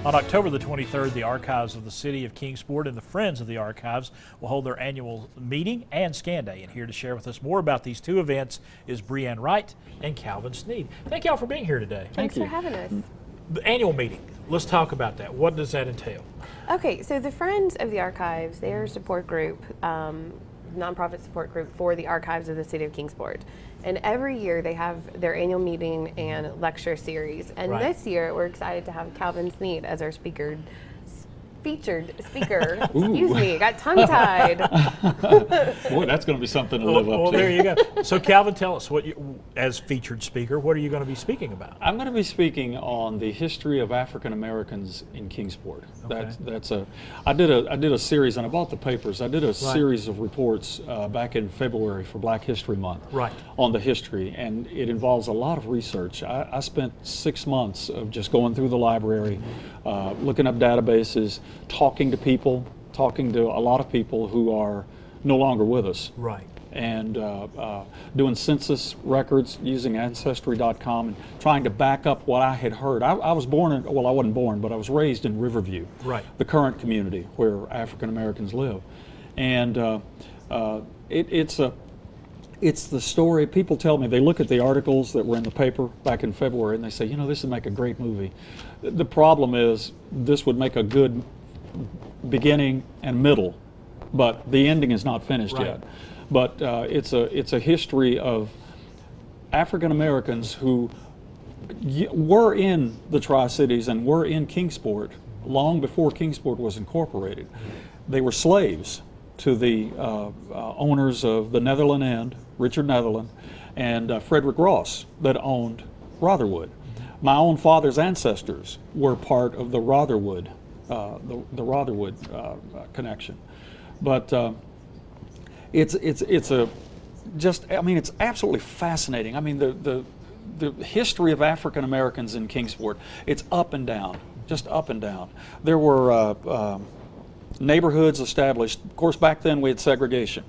On October the 23rd, the Archives of the City of Kingsport and the Friends of the Archives will hold their annual meeting and Scan Day. And here to share with us more about these two events is Brianne Wright and Calvin Sneed. Thank y'all for being here today. Thanks for having us. The annual meeting, let's talk about that. What does that entail? Okay, so the Friends of the Archives, they're a support group, nonprofit support group for the Archives of the City of Kingsport. And every year they have their annual meeting and lecture series. And this year we're excited to have Calvin Sneed as our featured speaker. Excuse me, I got tongue-tied. Boy, that's going to be something to live up to. Well, there you go. So Calvin, tell us, as featured speaker, what are you going to be speaking about? I'm going to be speaking on the history of African Americans in Kingsport. Okay. I did a series, and I bought the papers. I did a series of reports back in February for Black History Month on the history, and it involves a lot of research. I spent 6 months of just going through the library, looking up databases, talking to people, talking to a lot of people who are no longer with us. Right. And doing census records using Ancestry.com and trying to back up what I had heard. I was born in, well, I wasn't born, but I was raised in Riverview, the current community where African Americans live. And it's the story. People tell me, they look at the articles that were in the paper back in February and they say, you know, this would make a great movie. The problem is this would make a good beginning and middle, but the ending is not finished yet. But it's a history of African Americans who were in the Tri-Cities and were in Kingsport long before Kingsport was incorporated. They were slaves to the owners of the Netherland End, Richard Netherland, and Frederick Ross, that owned Rotherwood. My own father's ancestors were part of the Rotherwood, connection. But it's absolutely fascinating. I mean, the history of African Americans in Kingsport, it's up and down, just up and down. There were neighborhoods established. Of course, back then we had segregation.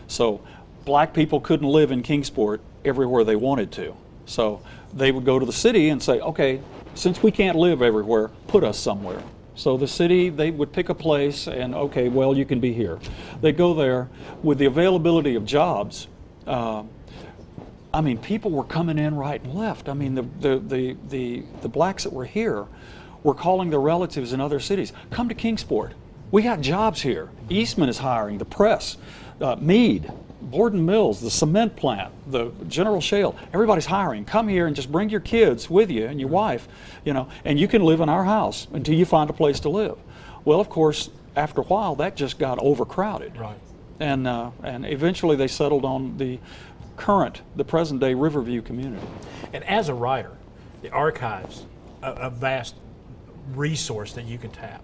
So black people couldn't live in Kingsport everywhere they wanted to. So they would go to the city and say, okay, since we can't live everywhere, put us somewhere. So the city, they would pick a place and, okay, well, you can be here. They'd go there. With the availability of jobs, I mean, people were coming in right and left. I mean, the blacks that were here were calling their relatives in other cities, come to Kingsport. We got jobs here. Eastman is hiring, the press, Meade, Borden Mills, the cement plant, the General Shale, everybody's hiring. Come here and just bring your kids with you and your wife, you know, and you can live in our house until you find a place to live. Well, of course, after a while, that just got overcrowded. Right. And eventually they settled on the present-day Riverview community. And as a writer, the Archives, a vast resource that you can tap.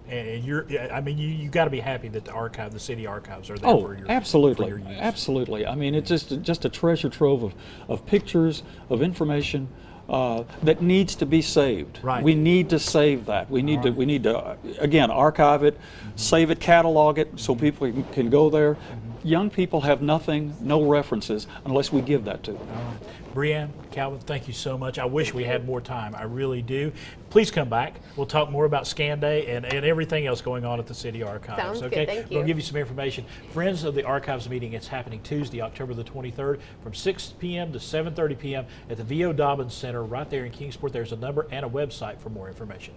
And you got to be happy that the city archives are there for your absolutely, for your use. Absolutely. I mean, it's just a treasure trove of pictures, of information that needs to be saved. Right. We need to save that. We need to again archive it, save it, catalog it, so people can go there. Young people have nothing, no references, unless we give that to them. Brianne, Calvin, thank you so much. I wish we had more time. I really do. Please come back. We'll talk more about Scan Day and everything else going on at the City Archives. Sounds okay? good. Thank you. We'll give you some information. Friends of the Archives meeting, it's happening Tuesday, October the 23rd from 6 p.m. to 7:30 p.m. at the V.O. Dobbins Center right there in Kingsport. There's a number and a website for more information.